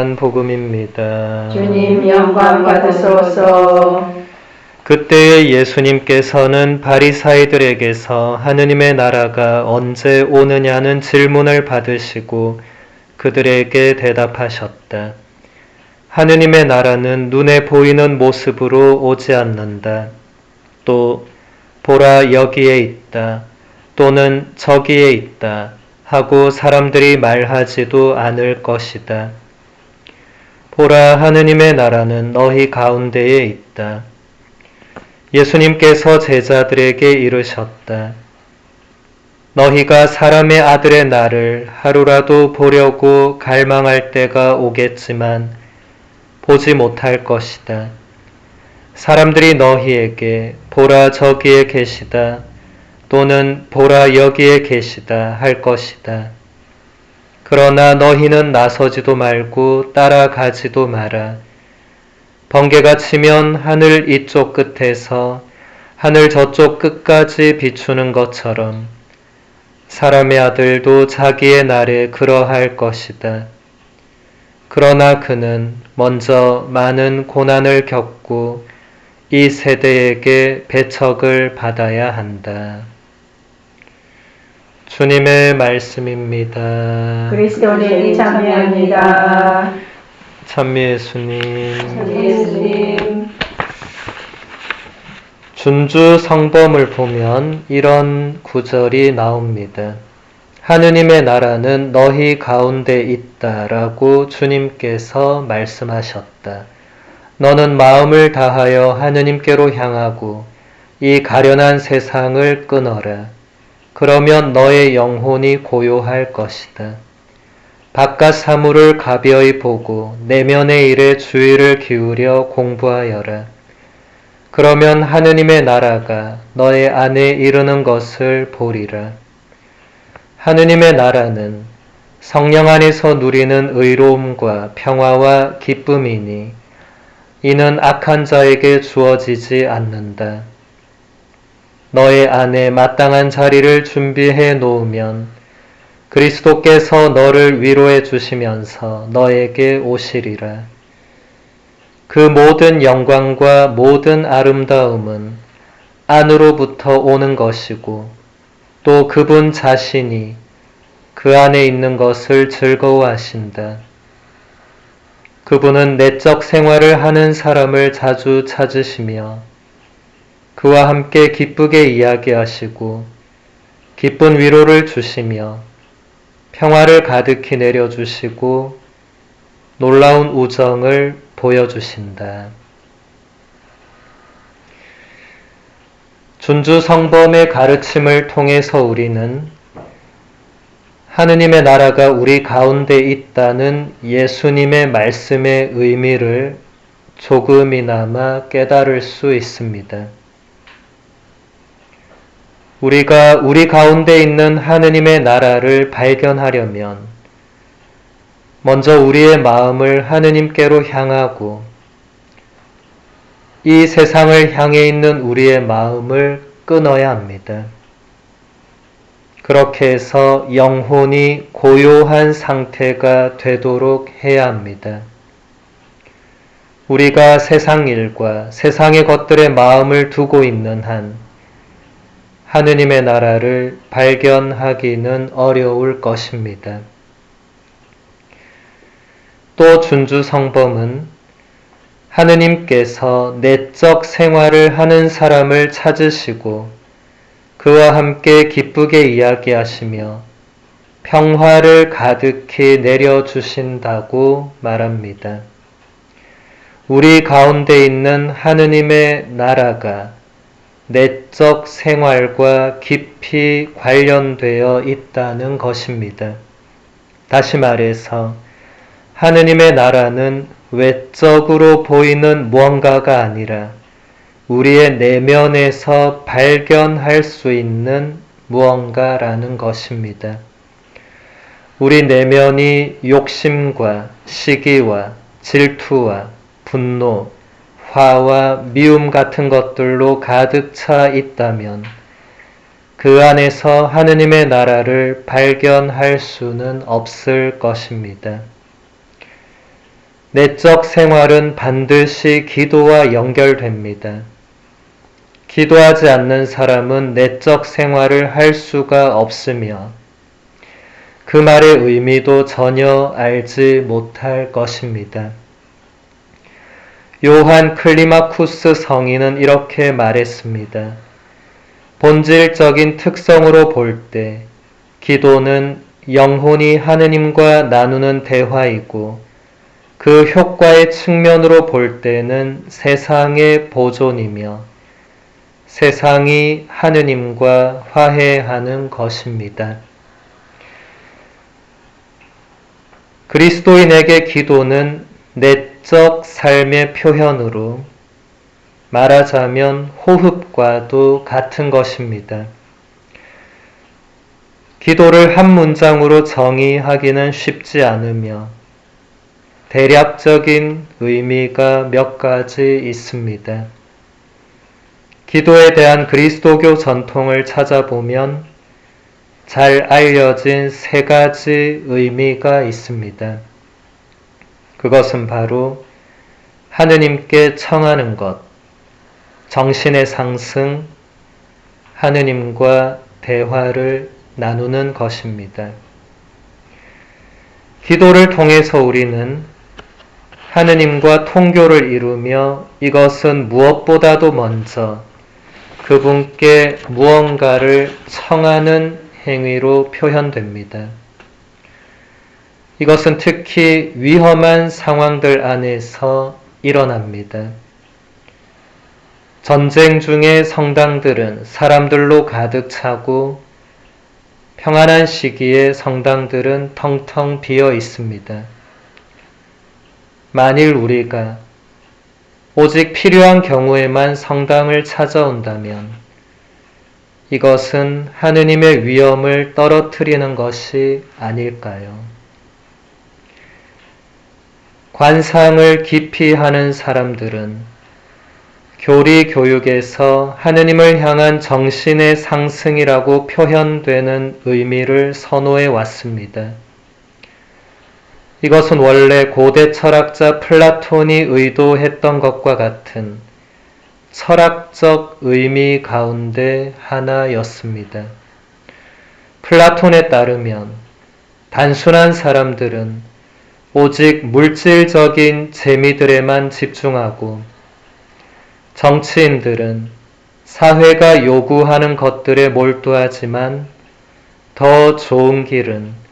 전한 복음입니다. 주님 영광 받으소서. 그때에 예수님께서는 바리사이들에게서 하느님의 나라가 언제 오느냐는 질문을 받으시고 그들에게 대답하셨다. 하느님의 나라는 눈에 보이는 모습으로 오지 않는다. 또 보라 여기에 있다. 또는 저기에 있다. 하고 사람들이 말하지도 않을 것이다. 보라 하느님의 나라는 너희 가운데에 있다. 예수님께서 제자들에게 이르셨다. 너희가 사람의 아들의 날을 하루라도 보려고 갈망할 때가 오겠지만 보지 못할 것이다. 사람들이 너희에게 보라 저기에 계시다. 또는 보라 여기에 계시다 할 것이다. 그러나 너희는 나서지도 말고 따라가지도 마라. 번개가 치면 하늘 이쪽 끝에서 하늘 저쪽 끝까지 비추는 것처럼 사람의 아들도 자기의 날에 그러할 것이다. 그러나 그는 먼저 많은 고난을 겪고 이 세대에게 배척을 받아야 한다. 주님의 말씀입니다. 그리스도를 참여합니다. 찬미 예수님. 예수님. 준주 성범을 보면 이런 구절이 나옵니다. 하느님의 나라는 너희 가운데 있다라고 주님께서 말씀하셨다. 너는 마음을 다하여 하느님께로 향하고 이 가련한 세상을 끊어라. 그러면 너의 영혼이 고요할 것이다. 바깥 사물을 가벼이 보고 내면의 일에 주의를 기울여 공부하여라. 그러면 하느님의 나라가 너의 안에 이르는 것을 보리라. 하느님의 나라는 성령 안에서 누리는 의로움과 평화와 기쁨이니 이는 악한 자에게 주어지지 않는다. 너의 안에 마땅한 자리를 준비해 놓으면 그리스도께서 너를 위로해 주시면서 너에게 오시리라. 그 모든 영광과 모든 아름다움은 안으로부터 오는 것이고 또 그분 자신이 그 안에 있는 것을 즐거워하신다. 그분은 내적 생활을 하는 사람을 자주 찾으시며 그와 함께 기쁘게 이야기하시고 기쁜 위로를 주시며 평화를 가득히 내려주시고 놀라운 우정을 보여주신다. 준주 성범의 가르침을 통해서 우리는 하느님의 나라가 우리 가운데 있다는 예수님의 말씀의 의미를 조금이나마 깨달을 수 있습니다. 우리가 우리 가운데 있는 하느님의 나라를 발견하려면 먼저 우리의 마음을 하느님께로 향하고 이 세상을 향해 있는 우리의 마음을 끊어야 합니다. 그렇게 해서 영혼이 고요한 상태가 되도록 해야 합니다. 우리가 세상 일과 세상의 것들에 마음을 두고 있는 한 하느님의 나라를 발견하기는 어려울 것입니다. 또 준주 성범은 하느님께서 내적 생활을 하는 사람을 찾으시고 그와 함께 기쁘게 이야기하시며 평화를 가득히 내려주신다고 말합니다. 우리 가운데 있는 하느님의 나라가 내적 생활과 깊이 관련되어 있다는 것입니다. 다시 말해서 하느님의 나라는 외적으로 보이는 무언가가 아니라 우리의 내면에서 발견할 수 있는 무언가라는 것입니다. 우리 내면이 욕심과 시기와 질투와 분노, 화와 미움 같은 것들로 가득 차 있다면 그 안에서 하느님의 나라를 발견할 수는 없을 것입니다. 내적 생활은 반드시 기도와 연결됩니다. 기도하지 않는 사람은 내적 생활을 할 수가 없으며 그 말의 의미도 전혀 알지 못할 것입니다. 요한 클리마쿠스 성인은 이렇게 말했습니다. 본질적인 특성으로 볼 때 기도는 영혼이 하느님과 나누는 대화이고 그 효과의 측면으로 볼 때는 세상의 보존이며 세상이 하느님과 화해하는 것입니다. 그리스도인에게 기도는 내적 삶의 표현으로 말하자면 호흡과도 같은 것입니다. 기도를 한 문장으로 정의하기는 쉽지 않으며 대략적인 의미가 몇 가지 있습니다. 기도에 대한 그리스도교 전통을 찾아보면 잘 알려진 세 가지 의미가 있습니다. 그것은 바로 하느님께 청하는 것, 정신의 상승, 하느님과 대화를 나누는 것입니다. 기도를 통해서 우리는 하느님과 통교를 이루며 이것은 무엇보다도 먼저 그분께 무언가를 청하는 행위로 표현됩니다. 이것은 특히 위험한 상황들 안에서 일어납니다. 전쟁 중에 성당들은 사람들로 가득 차고 평안한 시기에 성당들은 텅텅 비어 있습니다. 만일 우리가 오직 필요한 경우에만 성당을 찾아온다면 이것은 하느님의 위엄을 떨어뜨리는 것이 아닐까요? 관상을 깊이 하는 사람들은 교리 교육에서 하느님을 향한 정신의 상승이라고 표현되는 의미를 선호해 왔습니다. 이것은 원래 고대 철학자 플라톤이 의도했던 것과 같은 철학적 의미 가운데 하나였습니다. 플라톤에 따르면 단순한 사람들은 오직 물질적인 재미들에만 집중하고 정치인들은 사회가 요구하는 것들에 몰두하지만 더 좋은 길은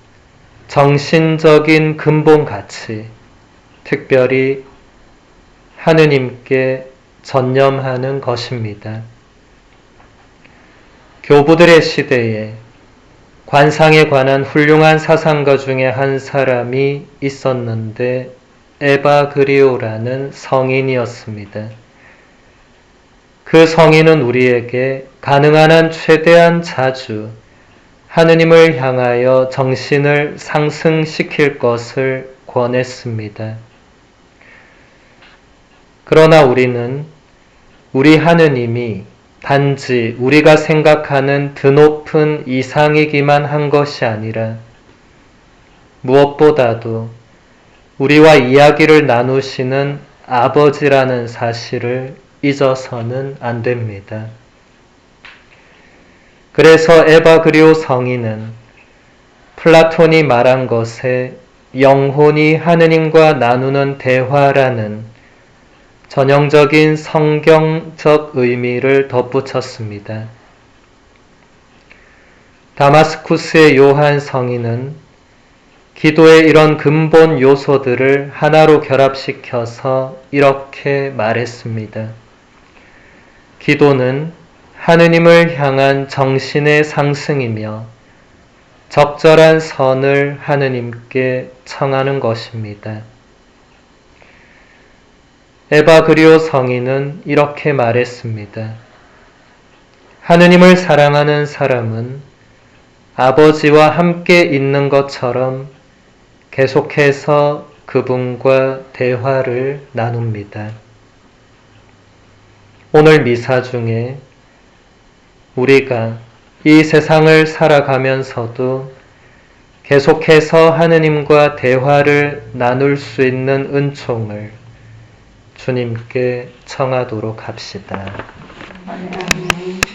정신적인 근본 가치, 특별히 하느님께 전념하는 것입니다. 교부들의 시대에 관상에 관한 훌륭한 사상가 중에 한 사람이 있었는데 에바그리오라는 성인이었습니다. 그 성인은 우리에게 가능한 한 최대한 자주 하느님을 향하여 정신을 상승시킬 것을 권했습니다. 그러나 우리는 우리 하느님이 단지 우리가 생각하는 드높은 이상이기만 한 것이 아니라 무엇보다도 우리와 이야기를 나누시는 아버지라는 사실을 잊어서는 안 됩니다. 그래서 에바그리오 성인은 플라톤이 말한 것에 영혼이 하느님과 나누는 대화라는 전형적인 성경적 의미를 덧붙였습니다. 다마스쿠스의 요한 성인은 기도의 이런 근본 요소들을 하나로 결합시켜서 이렇게 말했습니다. 기도는 하느님을 향한 정신의 상승이며 적절한 선을 하느님께 청하는 것입니다. 에바그리오 성인은 이렇게 말했습니다. 하느님을 사랑하는 사람은 아버지와 함께 있는 것처럼 계속해서 그분과 대화를 나눕니다. 오늘 미사 중에 우리가 이 세상을 살아가면서도 계속해서 하느님과 대화를 나눌 수 있는 은총을 주님께 청하도록 합시다. 아멘.